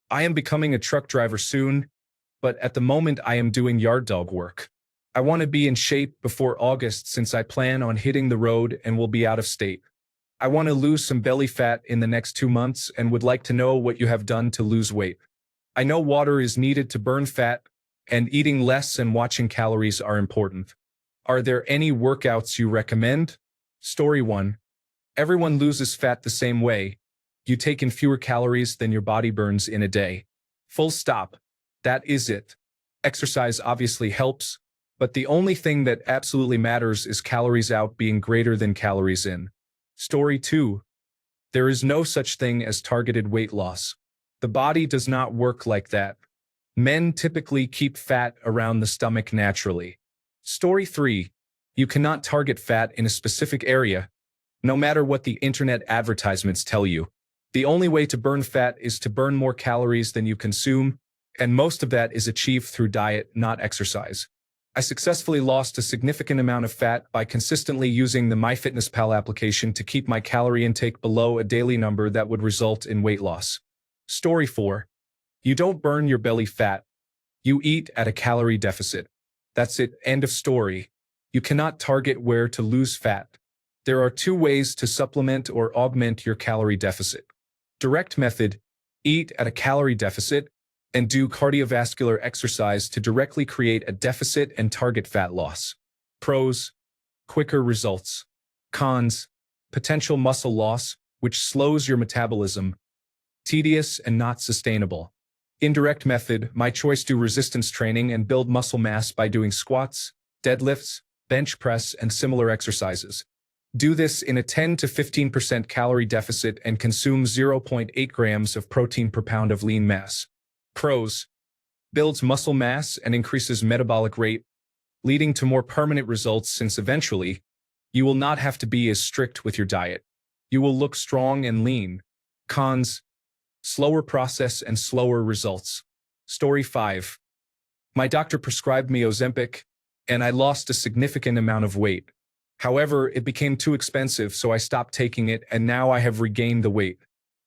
I am becoming a truck driver soon, but at the moment I am doing yard dog work. I want to be in shape before August since I plan on hitting the road and will be out of state. I want to lose some belly fat in the next 2 months and would like to know what you have done to lose weight. I know water is needed to burn fat, and eating less and watching calories are important. Are there any workouts you recommend? Story 1. Everyone loses fat the same way. You take in fewer calories than your body burns in a day. Full stop. That is it. Exercise obviously helps, but the only thing that absolutely matters is calories out being greater than calories in. Story 2. There is no such thing as targeted weight loss. The body does not work like that. Men typically keep fat around the stomach naturally. Story 3. You cannot target fat in a specific area, no matter what the internet advertisements tell you. The only way to burn fat is to burn more calories than you consume, and most of that is achieved through diet, not exercise. I successfully lost a significant amount of fat by consistently using the MyFitnessPal application to keep my calorie intake below a daily number that would result in weight loss. Story 4. You don't burn your belly fat. You eat at a calorie deficit. That's it, end of story. You cannot target where to lose fat. There are 2 ways to supplement or augment your calorie deficit. Direct method: eat at a calorie deficit and do cardiovascular exercise to directly create a deficit and target fat loss. Pros: quicker results. Cons: potential muscle loss, which slows your metabolism. Tedious and not sustainable. Indirect method: my choice: do resistance training and build muscle mass by doing squats, deadlifts, bench press, and similar exercises. Do this in a 10 to 15% calorie deficit and consume 0.8 grams of protein per pound of lean mass. Pros: builds muscle mass and increases metabolic rate, leading to more permanent results since eventually, you will not have to be as strict with your diet. You will look strong and lean. Cons: slower process and slower results. Story 5. My doctor prescribed me Ozempic, and I lost a significant amount of weight. However, it became too expensive, so I stopped taking it, and now I have regained the weight.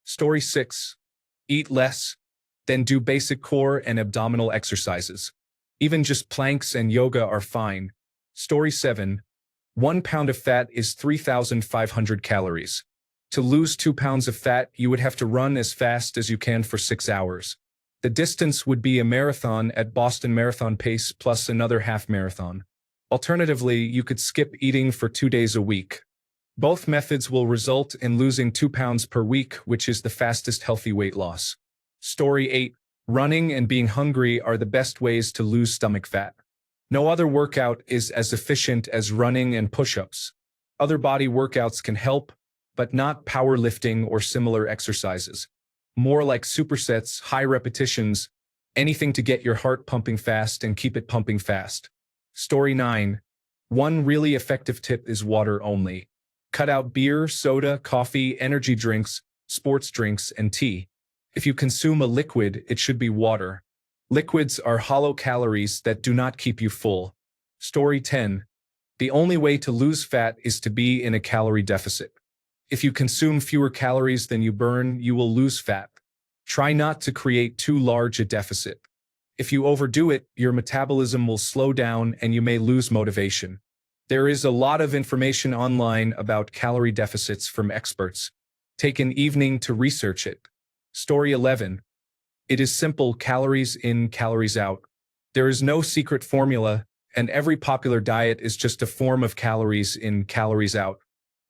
Story 6. Eat less, then do basic core and abdominal exercises. Even just planks and yoga are fine. Story 7. 1 pound of fat is 3,500 calories. To lose 2 pounds of fat, you would have to run as fast as you can for 6 hours. The distance would be a marathon at Boston Marathon pace plus another half marathon. Alternatively, you could skip eating for 2 days a week. Both methods will result in losing 2 pounds per week, which is the fastest healthy weight loss. Story 8. Running and being hungry are the best ways to lose stomach fat. No other workout is as efficient as running and push-ups. Other body workouts can help, but not powerlifting or similar exercises. More like supersets, high repetitions, anything to get your heart pumping fast and keep it pumping fast. Story 9. One really effective tip is water only. Cut out beer, soda, coffee, energy drinks, sports drinks, and tea. If you consume a liquid, it should be water. Liquids are hollow calories that do not keep you full. Story 10. The only way to lose fat is to be in a calorie deficit. If you consume fewer calories than you burn, you will lose fat. Try not to create too large a deficit. If you overdo it, your metabolism will slow down and you may lose motivation. There is a lot of information online about calorie deficits from experts. Take an evening to research it. Story 11. It is simple: calories in, calories out. There is no secret formula, and every popular diet is just a form of calories in, calories out.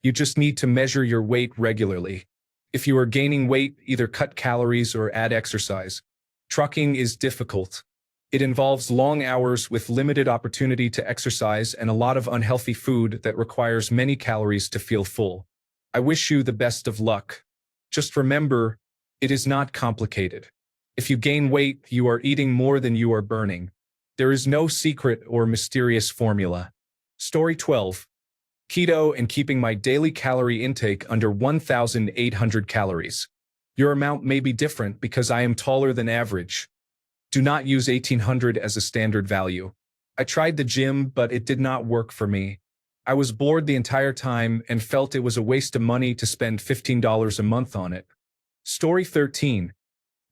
You just need to measure your weight regularly. If you are gaining weight, either cut calories or add exercise. Trucking is difficult. It involves long hours with limited opportunity to exercise and a lot of unhealthy food that requires many calories to feel full. I wish you the best of luck. Just remember, it is not complicated. If you gain weight, you are eating more than you are burning. There is no secret or mysterious formula. Story 12. Keto and keeping my daily calorie intake under 1,800 calories. Your amount may be different because I am taller than average. Do not use 1,800 as a standard value. I tried the gym, but it did not work for me. I was bored the entire time and felt it was a waste of money to spend $15 a month on it. Story 13.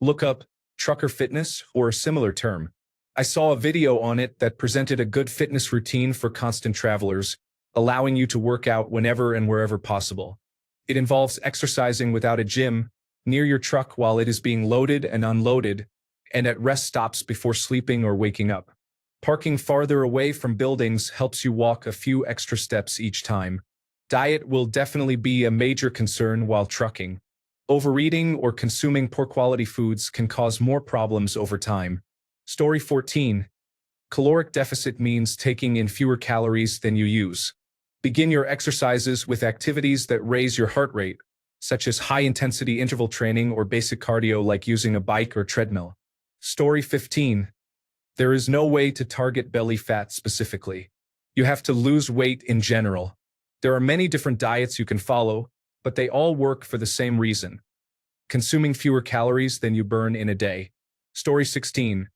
Look up trucker fitness, or a similar term. I saw a video on it that presented a good fitness routine for constant travelers, allowing you to work out whenever and wherever possible. It involves exercising without a gym, near your truck while it is being loaded and unloaded, and at rest stops before sleeping or waking up. Parking farther away from buildings helps you walk a few extra steps each time. Diet will definitely be a major concern while trucking. Overeating or consuming poor quality foods can cause more problems over time. Story 14. Caloric deficit means taking in fewer calories than you use. Begin your exercises with activities that raise your heart rate, such as high-intensity interval training or basic cardio like using a bike or treadmill. Story 15. There is no way to target belly fat specifically. You have to lose weight in general. There are many different diets you can follow, but they all work for the same reason: consuming fewer calories than you burn in a day. Story 16.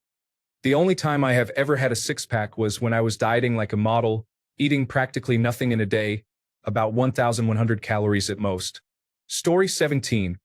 The only time I have ever had a six-pack was when I was dieting like a model, eating practically nothing in a day, about 1,100 calories at most. Story 17.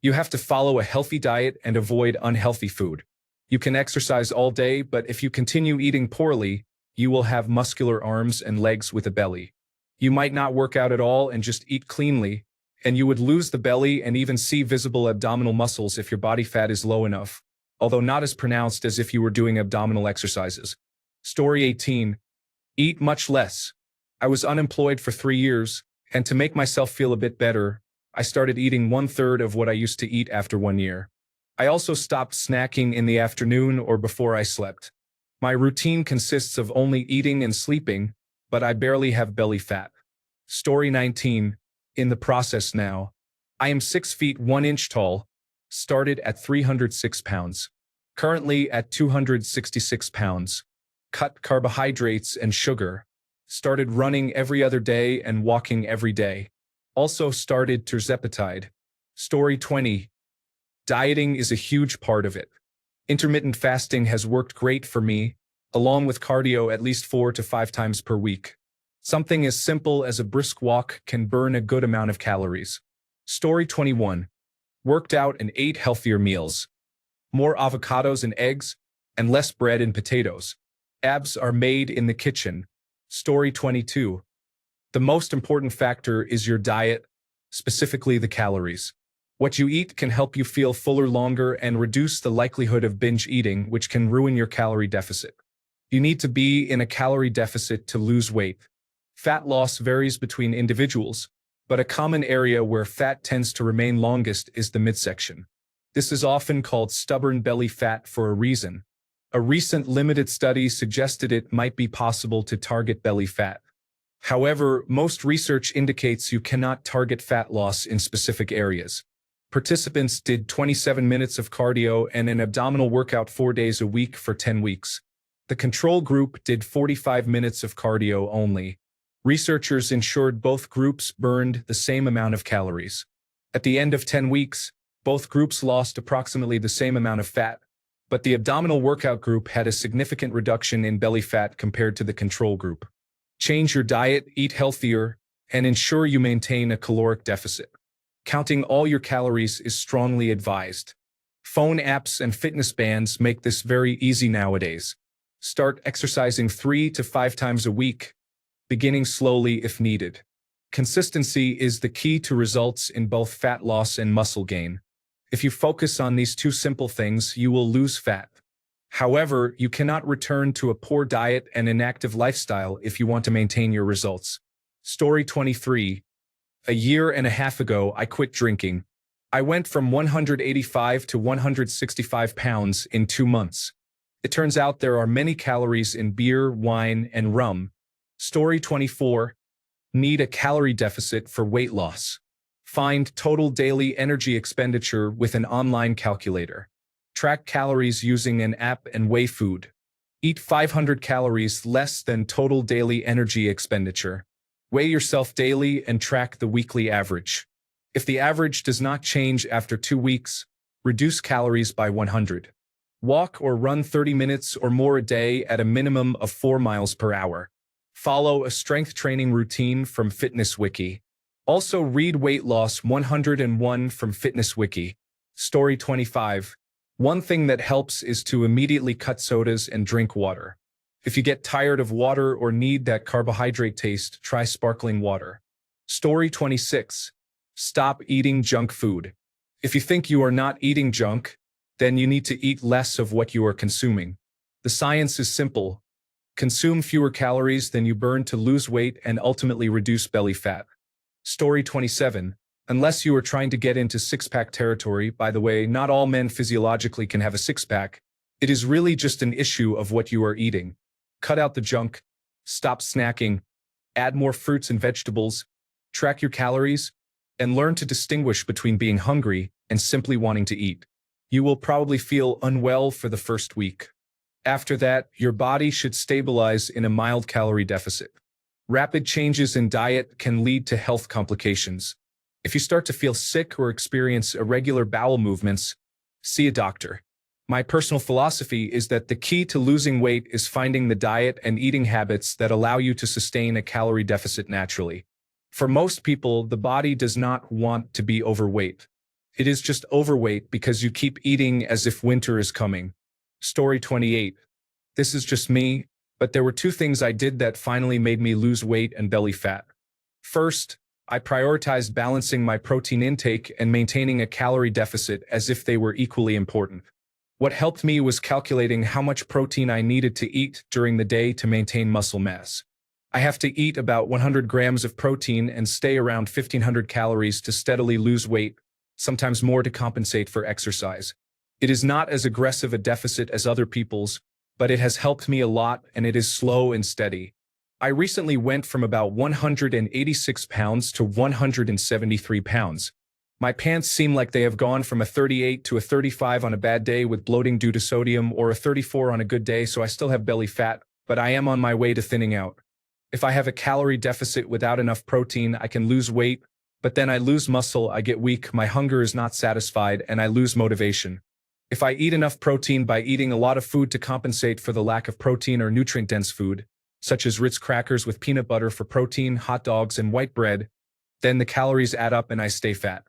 You have to follow a healthy diet and avoid unhealthy food. You can exercise all day, but if you continue eating poorly, you will have muscular arms and legs with a belly. You might not work out at all and just eat cleanly, and you would lose the belly and even see visible abdominal muscles if your body fat is low enough, although not as pronounced as if you were doing abdominal exercises. Story 18. Eat much less. I was unemployed for 3 years, and to make myself feel a bit better, I started eating 1/3 of what I used to eat after 1 year. I also stopped snacking in the afternoon or before I slept. My routine consists of only eating and sleeping, but I barely have belly fat. Story 19. In the process now. I am 6 feet 1 inch tall, started at 306 pounds. Currently at 266 pounds. Cut carbohydrates and sugar. Started running every other day and walking every day. Also started tirzepatide. Story 20. Dieting is a huge part of it. Intermittent fasting has worked great for me, along with cardio at least 4 to 5 times per week. Something as simple as a brisk walk can burn a good amount of calories. Story 21. Worked out and ate healthier meals. More avocados and eggs, and less bread and potatoes. Abs are made in the kitchen. Story 22. The most important factor is your diet, specifically the calories. What you eat can help you feel fuller longer and reduce the likelihood of binge eating, which can ruin your calorie deficit. You need to be in a calorie deficit to lose weight. Fat loss varies between individuals, but a common area where fat tends to remain longest is the midsection. This is often called stubborn belly fat for a reason. A recent limited study suggested it might be possible to target belly fat. However, most research indicates you cannot target fat loss in specific areas. Participants did 27 minutes of cardio and an abdominal workout 4 days a week for 10 weeks. The control group did 45 minutes of cardio only. Researchers ensured both groups burned the same amount of calories. At the end of 10 weeks, both groups lost approximately the same amount of fat, but the abdominal workout group had a significant reduction in belly fat compared to the control group. Change your diet, eat healthier, and ensure you maintain a caloric deficit. Counting all your calories is strongly advised. Phone apps and fitness bands make this very easy nowadays. Start exercising 3 to 5 times a week, beginning slowly if needed. Consistency is the key to results in both fat loss and muscle gain. If you focus on these 2 simple things, you will lose fat. However, you cannot return to a poor diet and inactive lifestyle if you want to maintain your results. Story 23. A year and a half ago, I quit drinking. I went from 185 to 165 pounds in 2 months. It turns out there are many calories in beer, wine, and rum. Story 24. Need a calorie deficit for weight loss. Find total daily energy expenditure with an online calculator. Track calories using an app and weigh food. Eat 500 calories less than total daily energy expenditure. Weigh yourself daily and track the weekly average. If the average does not change after 2 weeks, reduce calories by 100. Walk or run 30 minutes or more a day at a minimum of 4 miles per hour. Follow a strength training routine from Fitness Wiki. Also read Weight Loss 101 from Fitness Wiki. Story 25. One thing that helps is to immediately cut sodas and drink water. If you get tired of water or need that carbohydrate taste, try sparkling water. Story 26. Stop eating junk food. If you think you are not eating junk, then you need to eat less of what you are consuming. The science is simple. Consume fewer calories than you burn to lose weight and ultimately reduce belly fat. Story 27. Unless you are trying to get into six-pack territory, by the way, not all men physiologically can have a six-pack. It is really just an issue of what you are eating. Cut out the junk, stop snacking, add more fruits and vegetables, track your calories, and learn to distinguish between being hungry and simply wanting to eat. You will probably feel unwell for the first week. After that, your body should stabilize in a mild calorie deficit. Rapid changes in diet can lead to health complications. If you start to feel sick or experience irregular bowel movements, see a doctor. My personal philosophy is that the key to losing weight is finding the diet and eating habits that allow you to sustain a calorie deficit naturally. For most people, the body does not want to be overweight. It is just overweight because you keep eating as if winter is coming. Story 28. This is just me, but there were two things I did that finally made me lose weight and belly fat. First, I prioritized balancing my protein intake and maintaining a calorie deficit as if they were equally important. What helped me was calculating how much protein I needed to eat during the day to maintain muscle mass. I have to eat about 100 grams of protein and stay around 1,500 calories to steadily lose weight, sometimes more to compensate for exercise. It is not as aggressive a deficit as other people's, but it has helped me a lot and it is slow and steady. I recently went from about 186 pounds to 173 pounds. My pants seem like they have gone from a 38 to a 35 on a bad day with bloating due to sodium or a 34 on a good day, so I still have belly fat, but I am on my way to thinning out. If I have a calorie deficit without enough protein, I can lose weight, but then I lose muscle, I get weak, my hunger is not satisfied, and I lose motivation. If I eat enough protein by eating a lot of food to compensate for the lack of protein or nutrient-dense food, such as Ritz crackers with peanut butter for protein, hot dogs, and white bread, then the calories add up and I stay fat.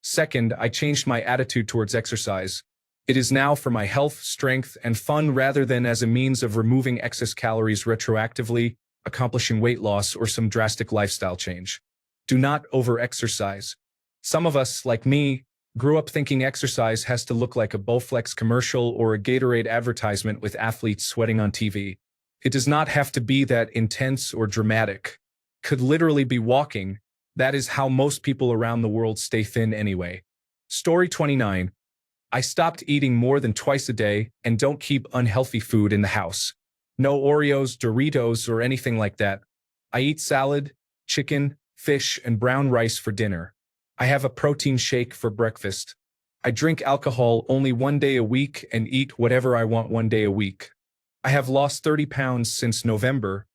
Second, I changed my attitude towards exercise. It is now for my health, strength, and fun rather than as a means of removing excess calories retroactively, accomplishing weight loss, or some drastic lifestyle change. Do not over-exercise. Some of us, like me, grew up thinking exercise has to look like a Bowflex commercial or a Gatorade advertisement with athletes sweating on TV. It does not have to be that intense or dramatic. Could literally be walking. That is how most people around the world stay thin anyway. Story 29. I stopped eating more than twice a day and don't keep unhealthy food in the house. No Oreos, Doritos, or anything like that. I eat salad, chicken, fish, and brown rice for dinner. I have a protein shake for breakfast. I drink alcohol only one day a week and eat whatever I want one day a week. I have lost 30 pounds since November,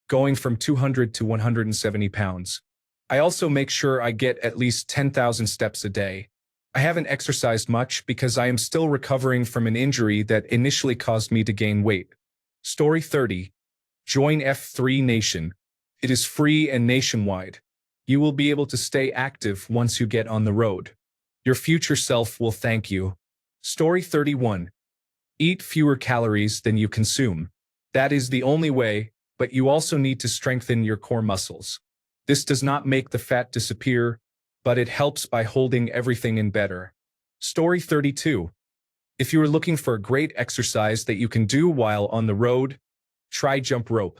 going from 200 to 170 pounds. I also make sure I get at least 10,000 steps a day. I haven't exercised much because I am still recovering from an injury that initially caused me to gain weight. Story 30. Join F3 Nation. It is free and nationwide. You will be able to stay active once you get on the road. Your future self will thank you. Story 31. Eat fewer calories than you consume. That is the only way, but you also need to strengthen your core muscles. This does not make the fat disappear, but it helps by holding everything in better. Story 32. If you are looking for a great exercise that you can do while on the road, try jump rope.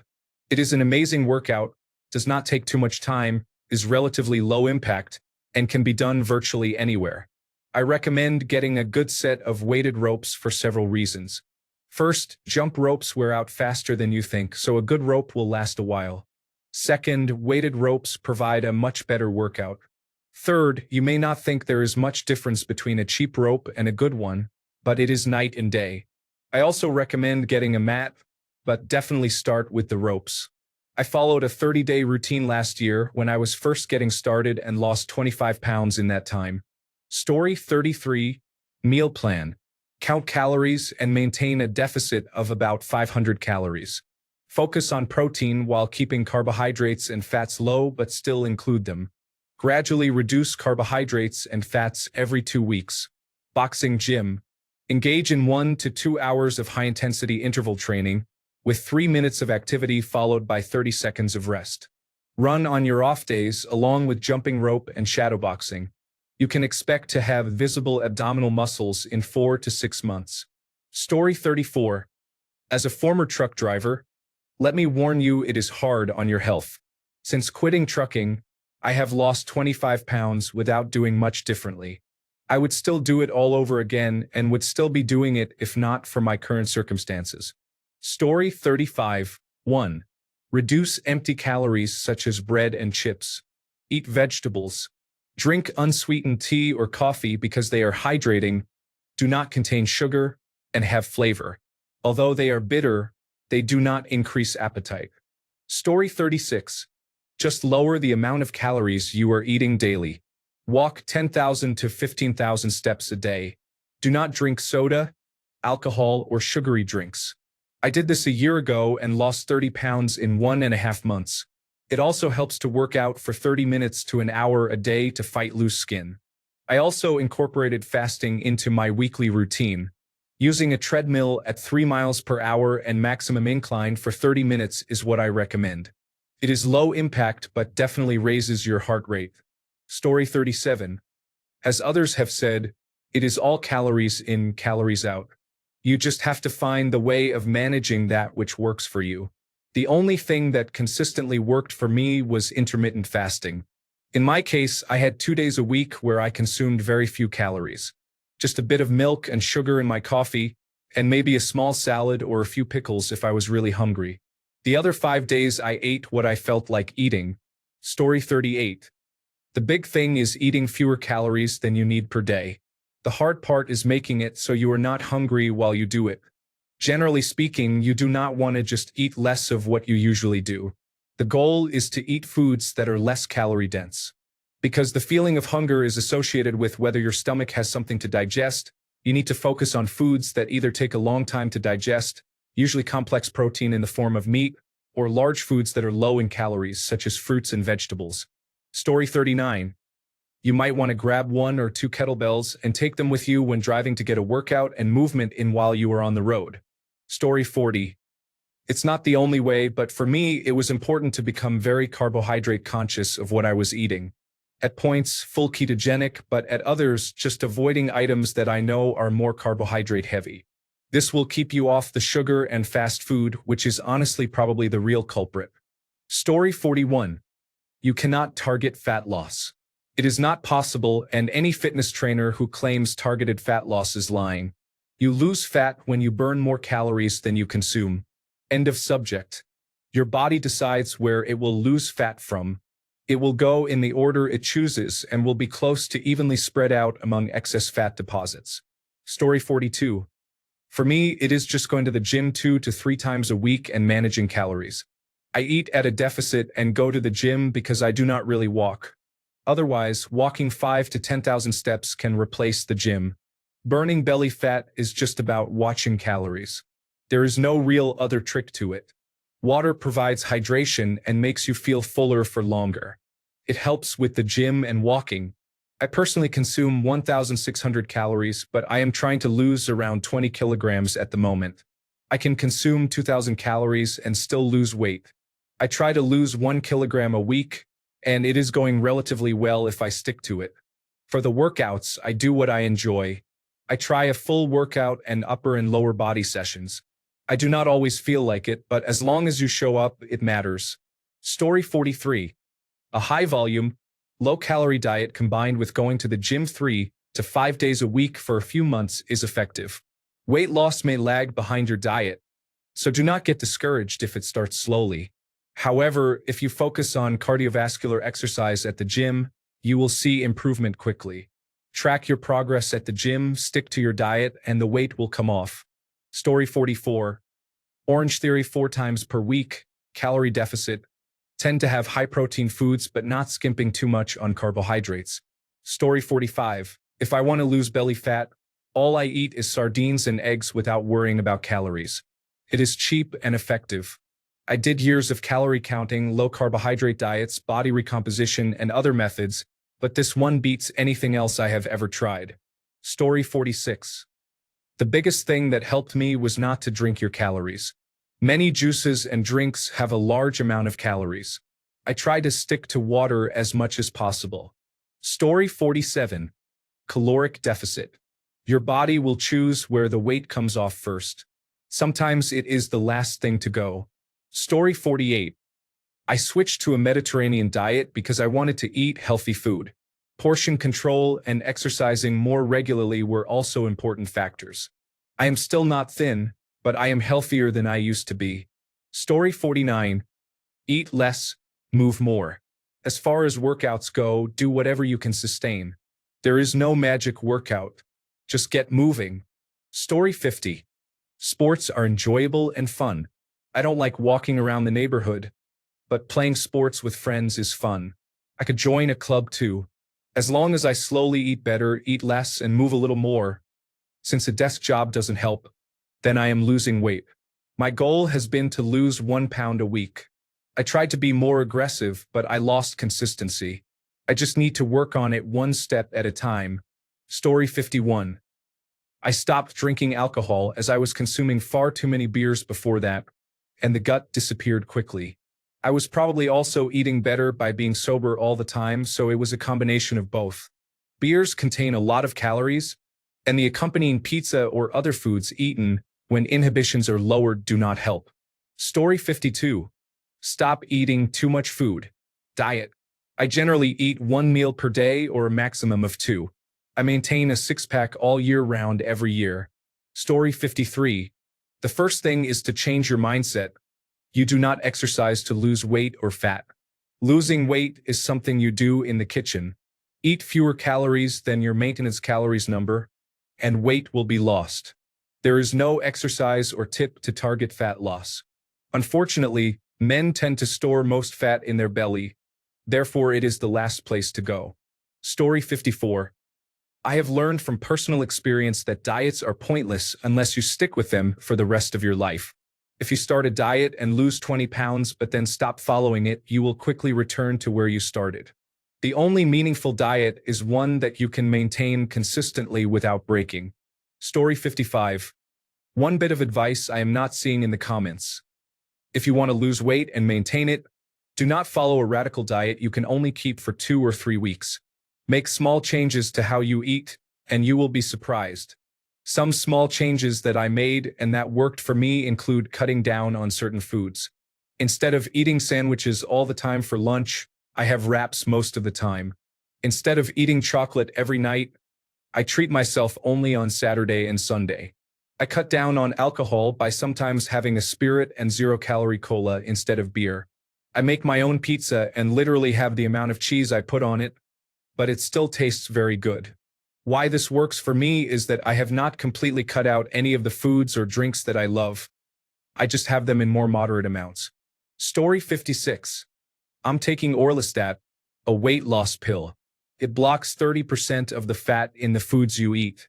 It is an amazing workout, does not take too much time, is relatively low impact, and can be done virtually anywhere. I recommend getting a good set of weighted ropes for several reasons. First, jump ropes wear out faster than you think, so a good rope will last a while. Second, weighted ropes provide a much better workout. Third, you may not think there is much difference between a cheap rope and a good one, but it is night and day. I also recommend getting a mat, but definitely start with the ropes. I followed a 30-day routine last year when I was first getting started and lost 25 pounds in that time. Story 33. Meal plan. Count calories and maintain a deficit of about 500 calories. Focus on protein while keeping carbohydrates and fats low but still include them. Gradually reduce carbohydrates and fats every 2 weeks. Boxing gym. Engage in 1 to 2 hours of high-intensity interval training, with 3 minutes of activity followed by 30 seconds of rest. Run on your off days along with jumping rope and shadowboxing. You can expect to have visible abdominal muscles in 4 to 6 months. Story 34. As a former truck driver, let me warn you, it is hard on your health. Since quitting trucking, I have lost 25 pounds without doing much differently. I would still do it all over again and would still be doing it if not for my current circumstances. Story 35. 1. Reduce empty calories such as bread and chips. Eat vegetables. Drink unsweetened tea or coffee because they are hydrating, do not contain sugar, and have flavor. Although they are bitter, they do not increase appetite. Story 36. Just lower the amount of calories you are eating daily. Walk 10,000 to 15,000 steps a day. Do not drink soda, alcohol, or sugary drinks. I did this a year ago and lost 30 pounds in 1.5 months. It also helps to work out for 30 minutes to an hour a day to fight loose skin. I also incorporated fasting into my weekly routine. Using a treadmill at 3 miles per hour and maximum incline for 30 minutes is what I recommend. It is low impact but definitely raises your heart rate. Story 37. As others have said, it is all calories in, calories out. You just have to find the way of managing that which works for you. The only thing that consistently worked for me was intermittent fasting. In my case, I had 2 days a week where I consumed very few calories. Just a bit of milk and sugar in my coffee, and maybe a small salad or a few pickles if I was really hungry. The other 5 days I ate what I felt like eating. Story 38. The big thing is eating fewer calories than you need per day. The hard part is making it so you are not hungry while you do it. Generally speaking, you do not want to just eat less of what you usually do. The goal is to eat foods that are less calorie dense. Because the feeling of hunger is associated with whether your stomach has something to digest, you need to focus on foods that either take a long time to digest, usually complex protein in the form of meat, or large foods that are low in calories, such as fruits and vegetables. Story 39. You might want to grab 1 or 2 kettlebells and take them with you when driving to get a workout and movement in while you are on the road. Story 40. It's not the only way, but for me, it was important to become very carbohydrate conscious of what I was eating. At points, full ketogenic, but at others, just avoiding items that I know are more carbohydrate heavy. This will keep you off the sugar and fast food, which is honestly probably the real culprit. Story 41. You cannot target fat loss. It is not possible, and any fitness trainer who claims targeted fat loss is lying. You lose fat when you burn more calories than you consume. End of subject. Your body decides where it will lose fat from. It will go in the order it chooses and will be close to evenly spread out among excess fat deposits. Story 42. For me, it is just going to the gym 2 to 3 times a week and managing calories. I eat at a deficit and go to the gym because I do not really walk. Otherwise, walking 5 to 10,000 steps can replace the gym. Burning belly fat is just about watching calories. There is no real other trick to it. Water provides hydration and makes you feel fuller for longer. It helps with the gym and walking. I personally consume 1,600 calories, but I am trying to lose around 20 kilograms at the moment. I can consume 2,000 calories and still lose weight. I try to lose 1 kilogram a week, and it is going relatively well if I stick to it. For the workouts, I do what I enjoy. I try a full workout and upper and lower body sessions. I do not always feel like it, but as long as you show up, it matters. Story 43. A high-volume, low-calorie diet combined with going to the gym 3 to 5 days a week for a few months is effective. Weight loss may lag behind your diet, so do not get discouraged if it starts slowly. However, if you focus on cardiovascular exercise at the gym, you will see improvement quickly. Track your progress at the gym, stick to your diet, and the weight will come off. Story 44. Orange Theory 4 times per week, calorie deficit. Tend to have high-protein foods but not skimping too much on carbohydrates. Story 45. If I want to lose belly fat, all I eat is sardines and eggs without worrying about calories. It is cheap and effective. I did years of calorie counting, low-carbohydrate diets, body recomposition, and other methods, but this one beats anything else I have ever tried. Story 46. The biggest thing that helped me was not to drink your calories. Many juices and drinks have a large amount of calories. I try to stick to water as much as possible. Story 47. Caloric deficit. Your body will choose where the weight comes off first. Sometimes it is the last thing to go. Story 48. I switched to a Mediterranean diet because I wanted to eat healthy food. Portion control and exercising more regularly were also important factors. I am still not thin, but I am healthier than I used to be. Story 49. Eat less, move more. As far as workouts go, do whatever you can sustain. There is no magic workout. Just get moving. Story 50. Sports are enjoyable and fun. I don't like walking around the neighborhood, but playing sports with friends is fun. I could join a club too. As long as I slowly eat better, eat less, and move a little more. Since a desk job doesn't help, then I am losing weight. My goal has been to lose 1 pound a week. I tried to be more aggressive, but I lost consistency. I just need to work on it one step at a time. Story 51. I stopped drinking alcohol as I was consuming far too many beers before that, and the gut disappeared quickly. I was probably also eating better by being sober all the time, so it was a combination of both. Beers contain a lot of calories, and the accompanying pizza or other foods eaten when inhibitions are lowered do not help. Story 52. Stop eating too much food. Diet. I generally eat 1 meal per day or a maximum of 2. I maintain a six-pack all year round every year. Story 53. The first thing is to change your mindset. You do not exercise to lose weight or fat. Losing weight is something you do in the kitchen. Eat fewer calories than your maintenance calories number, and weight will be lost. There is no exercise or tip to target fat loss. Unfortunately, men tend to store most fat in their belly. Therefore, it is the last place to go. Story 54. I have learned from personal experience that diets are pointless unless you stick with them for the rest of your life. If you start a diet and lose 20 pounds but then stop following it, you will quickly return to where you started. The only meaningful diet is one that you can maintain consistently without breaking. Story 55. One bit of advice I am not seeing in the comments. If you want to lose weight and maintain it, do not follow a radical diet you can only keep for 2 or 3 weeks. Make small changes to how you eat, and you will be surprised. Some small changes that I made and that worked for me include cutting down on certain foods. Instead of eating sandwiches all the time for lunch, I have wraps most of the time. Instead of eating chocolate every night, I treat myself only on Saturday and Sunday. I cut down on alcohol by sometimes having a Spirit and zero-calorie cola instead of beer. I make my own pizza and literally have the amount of cheese I put on it, but it still tastes very good. Why this works for me is that I have not completely cut out any of the foods or drinks that I love. I just have them in more moderate amounts. Story 56. I'm taking Orlistat, a weight loss pill. It blocks 30% of the fat in the foods you eat.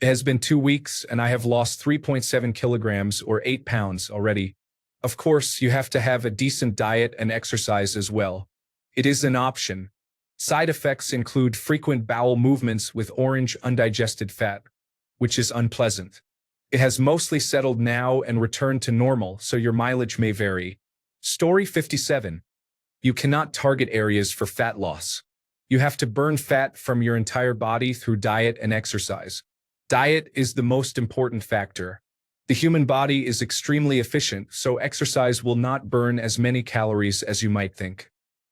It has been 2 weeks and I have lost 3.7 kilograms or 8 pounds already. Of course, you have to have a decent diet and exercise as well. It is an option. Side effects include frequent bowel movements with orange undigested fat, which is unpleasant. It has mostly settled now and returned to normal, so your mileage may vary. Story 57. You cannot target areas for fat loss. You have to burn fat from your entire body through diet and exercise. Diet is the most important factor. The human body is extremely efficient, so exercise will not burn as many calories as you might think.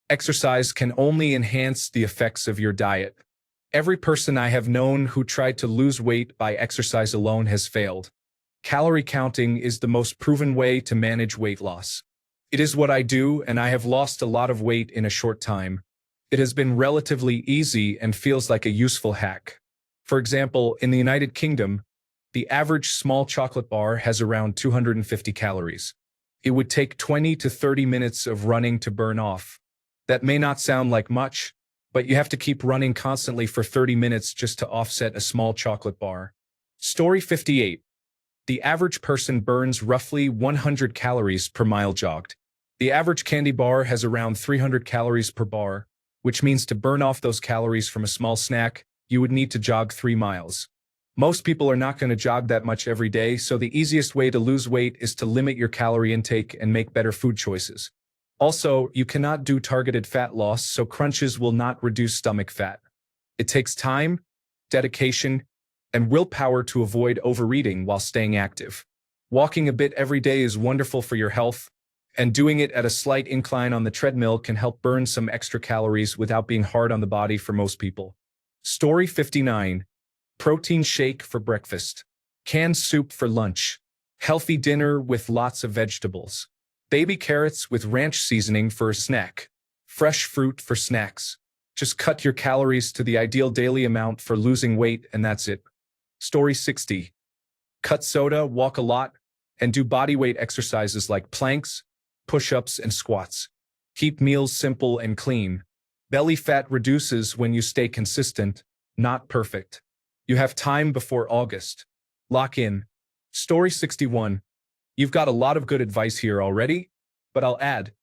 Exercise can only enhance the effects of your diet. Every person I have known who tried to lose weight by exercise alone has failed. Calorie counting is the most proven way to manage weight loss. It is what I do, and I have lost a lot of weight in a short time. It has been relatively easy and feels like a useful hack. For example, in the United Kingdom, the average small chocolate bar has around 250 calories. It would take 20 to 30 minutes of running to burn off. That may not sound like much, but you have to keep running constantly for 30 minutes just to offset a small chocolate bar. Story 58. The average person burns roughly 100 calories per mile jogged. The average candy bar has around 300 calories per bar, which means to burn off those calories from a small snack, you would need to jog 3 miles. Most people are not going to jog that much every day, so the easiest way to lose weight is to limit your calorie intake and make better food choices. Also, you cannot do targeted fat loss, so crunches will not reduce stomach fat. It takes time, dedication, and willpower to avoid overeating while staying active. Walking a bit every day is wonderful for your health, and doing it at a slight incline on the treadmill can help burn some extra calories without being hard on the body for most people. Story 59. Protein shake for breakfast. Canned soup for lunch. Healthy dinner with lots of vegetables. Baby carrots with ranch seasoning for a snack. Fresh fruit for snacks. Just cut your calories to the ideal daily amount for losing weight, and that's it. Story 60. Cut soda, walk a lot, and do bodyweight exercises like planks, push-ups, and squats. Keep meals simple and clean. Belly fat reduces when you stay consistent, not perfect. You have time before August. Lock in. Story 61. You've got a lot of good advice here already, but I'll add,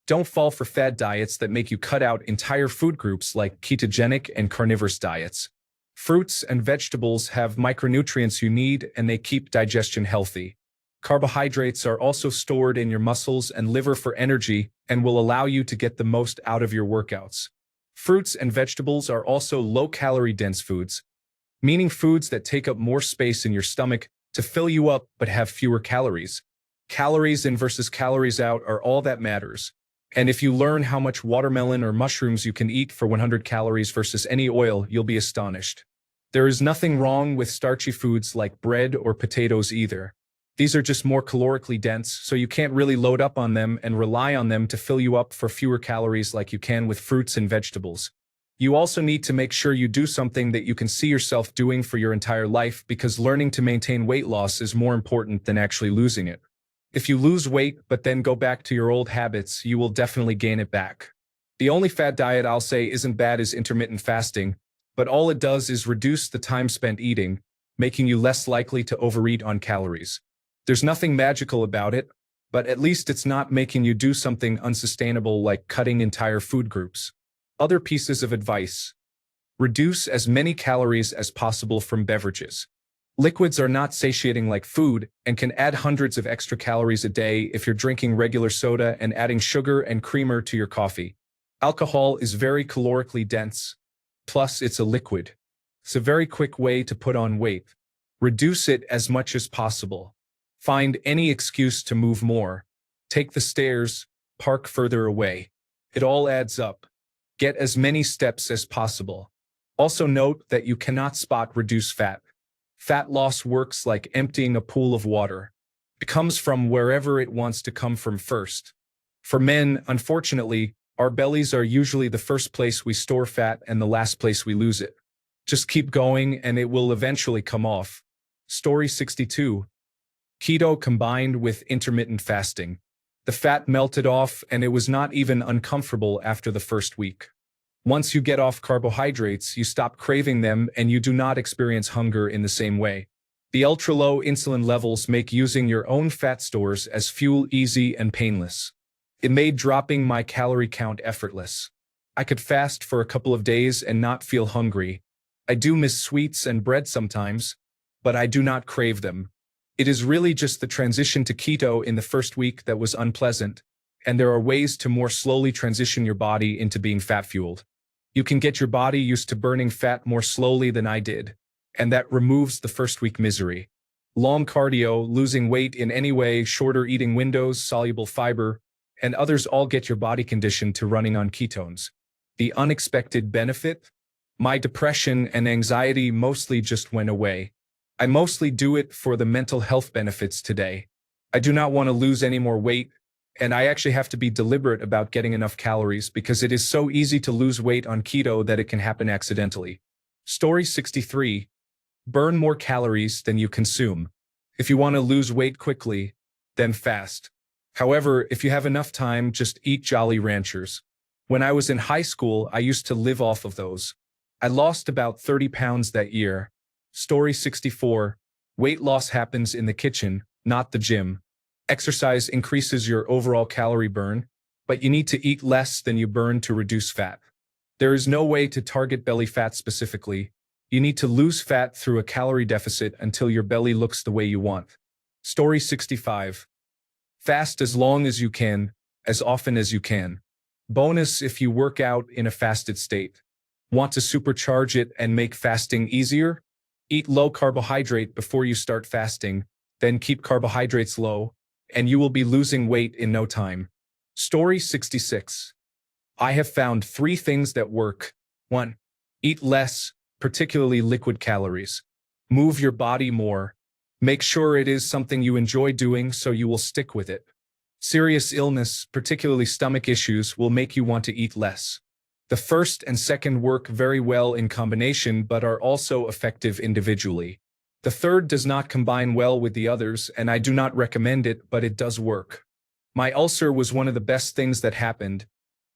don't fall for fad diets that make you cut out entire food groups like ketogenic and carnivorous diets. Fruits and vegetables have micronutrients you need, and they keep digestion healthy. Carbohydrates are also stored in your muscles and liver for energy and will allow you to get the most out of your workouts. Fruits and vegetables are also low-calorie dense foods, meaning foods that take up more space in your stomach to fill you up but have fewer calories. Calories in versus calories out are all that matters. And if you learn how much watermelon or mushrooms you can eat for 100 calories versus any oil, you'll be astonished. There is nothing wrong with starchy foods like bread or potatoes either. These are just more calorically dense, so you can't really load up on them and rely on them to fill you up for fewer calories like you can with fruits and vegetables. You also need to make sure you do something that you can see yourself doing for your entire life, because learning to maintain weight loss is more important than actually losing it. If you lose weight but then go back to your old habits, you will definitely gain it back. The only fad diet I'll say isn't bad is intermittent fasting, but all it does is reduce the time spent eating, making you less likely to overeat on calories. There's nothing magical about it, but at least it's not making you do something unsustainable like cutting entire food groups. Other pieces of advice. Reduce as many calories as possible from beverages. Liquids are not satiating like food and can add hundreds of extra calories a day if you're drinking regular soda and adding sugar and creamer to your coffee. Alcohol is very calorically dense, plus it's a liquid. It's a very quick way to put on weight. Reduce it as much as possible. Find any excuse to move more. Take the stairs, park further away. It all adds up. Get as many steps as possible. Also note that you cannot spot reduce fat. Fat loss works like emptying a pool of water. It comes from wherever it wants to come from first. For men, unfortunately, our bellies are usually the first place we store fat and the last place we lose it. Just keep going and it will eventually come off. Story 62. Keto combined with intermittent fasting. The fat melted off and it was not even uncomfortable after the first week. Once you get off carbohydrates, you stop craving them and you do not experience hunger in the same way. The ultra-low insulin levels make using your own fat stores as fuel easy and painless. It made dropping my calorie count effortless. I could fast for a couple of days and not feel hungry. I do miss sweets and bread sometimes, but I do not crave them. It is really just the transition to keto in the first week that was unpleasant, and there are ways to more slowly transition your body into being fat-fueled. You can get your body used to burning fat more slowly than I did, and that removes the first-week misery. Long cardio, losing weight in any way, shorter eating windows, soluble fiber, and others all get your body conditioned to running on ketones. The unexpected benefit? My depression and anxiety mostly just went away. I mostly do it for the mental health benefits today. I do not want to lose any more weight, and I actually have to be deliberate about getting enough calories because it is so easy to lose weight on keto that it can happen accidentally. Story 63. Burn more calories than you consume. If you want to lose weight quickly, then fast. However, if you have enough time, just eat Jolly Ranchers. When I was in high school, I used to live off of those. I lost about 30 pounds that year. Story 64. Weight loss happens in the kitchen, not the gym. Exercise increases your overall calorie burn, but you need to eat less than you burn to reduce fat. There is no way to target belly fat specifically, You need to lose fat through a calorie deficit until your belly looks the way you want. Story 65. Fast as long as you can, as often as you can. Bonus if you work out in a fasted state. Want to supercharge it and make fasting easier? Eat low carbohydrate before you start fasting, then keep carbohydrates low, and you will be losing weight in no time. Story 66. I have found 3 things that work. 1. Eat less, particularly liquid calories. Move your body more. Make sure it is something you enjoy doing so you will stick with it. Serious illness, particularly stomach issues, will make you want to eat less. The first and second work very well in combination but are also effective individually. The third does not combine well with the others, and I do not recommend it, but it does work. My ulcer was one of the best things that happened,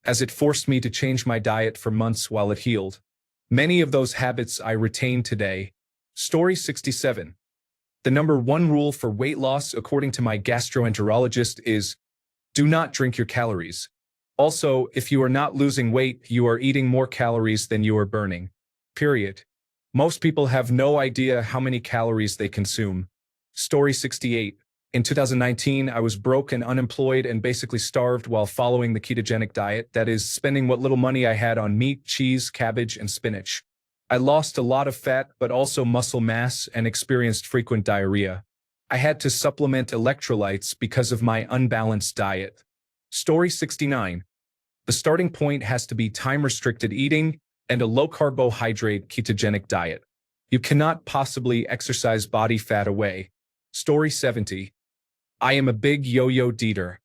as it forced me to change my diet for months while it healed. Many of those habits I retain today. Story 67. The number 1 rule for weight loss, according to my gastroenterologist, is do not drink your calories. Also, if you are not losing weight, you are eating more calories than you are burning. Period. Most people have no idea how many calories they consume. Story 68. In 2019, I was broke and unemployed and basically starved while following the ketogenic diet, that is, spending what little money I had on meat, cheese, cabbage, and spinach. I lost a lot of fat but also muscle mass and experienced frequent diarrhea. I had to supplement electrolytes because of my unbalanced diet. Story 69. The starting point has to be time-restricted eating and a low-carbohydrate ketogenic diet. You cannot possibly exercise body fat away. Story 70. I am a big yo-yo dieter.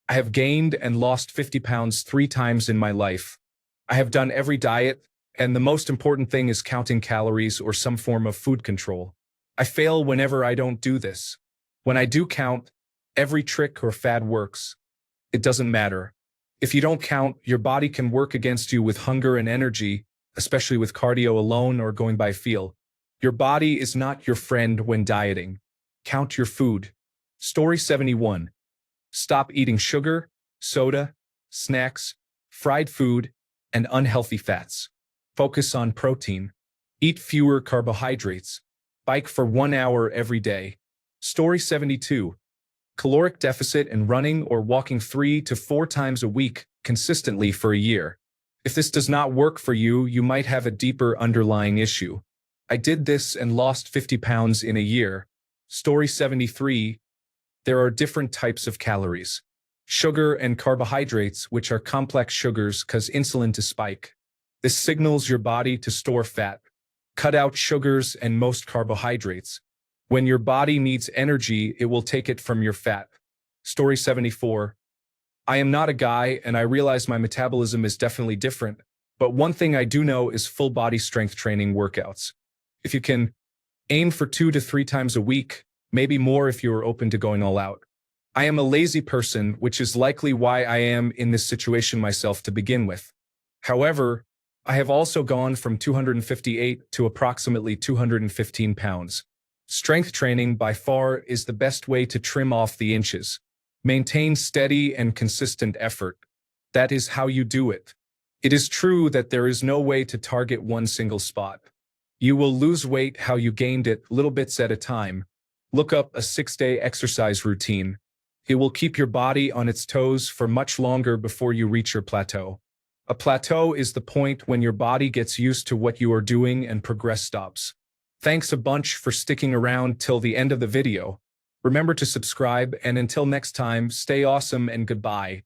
I have gained and lost 50 pounds 3 times in my life. I have done every diet, and the most important thing is counting calories or some form of food control. I fail whenever I don't do this. When I do count, every trick or fad works. It doesn't matter. If you don't count, your body can work against you with hunger and energy, especially with cardio alone or going by feel. Your body is not your friend when dieting. Count your food. Story 71. Stop eating sugar, soda, snacks, fried food, and unhealthy fats. Focus on protein. Eat fewer carbohydrates. Bike for 1 hour every day. Story 72. Caloric deficit and running or walking 3 to 4 times a week consistently for a year. If this does not work for you, you might have a deeper underlying issue. I did this and lost 50 pounds in a year. Story 73. There are different types of calories. Sugar and carbohydrates, which are complex sugars, cause insulin to spike. This signals your body to store fat. Cut out sugars and most carbohydrates. When your body needs energy, it will take it from your fat. Story 74. I am not a guy, and I realize my metabolism is definitely different, but one thing I do know is full body strength training workouts. If you can, aim for 2 to 3 times a week, maybe more if you are open to going all out. I am a lazy person, which is likely why I am in this situation myself to begin with. However, I have also gone from 258 to approximately 215 pounds. Strength training by far is the best way to trim off the inches. Maintain steady and consistent effort. That is how you do it. It is true that there is no way to target one single spot. You will lose weight how you gained it, little bits at a time. Look up a 6-day exercise routine. It will keep your body on its toes for much longer before you reach your plateau. A plateau is the point when your body gets used to what you are doing and progress stops. Thanks a bunch for sticking around till the end of the video. Remember to subscribe, and until next time, stay awesome and goodbye.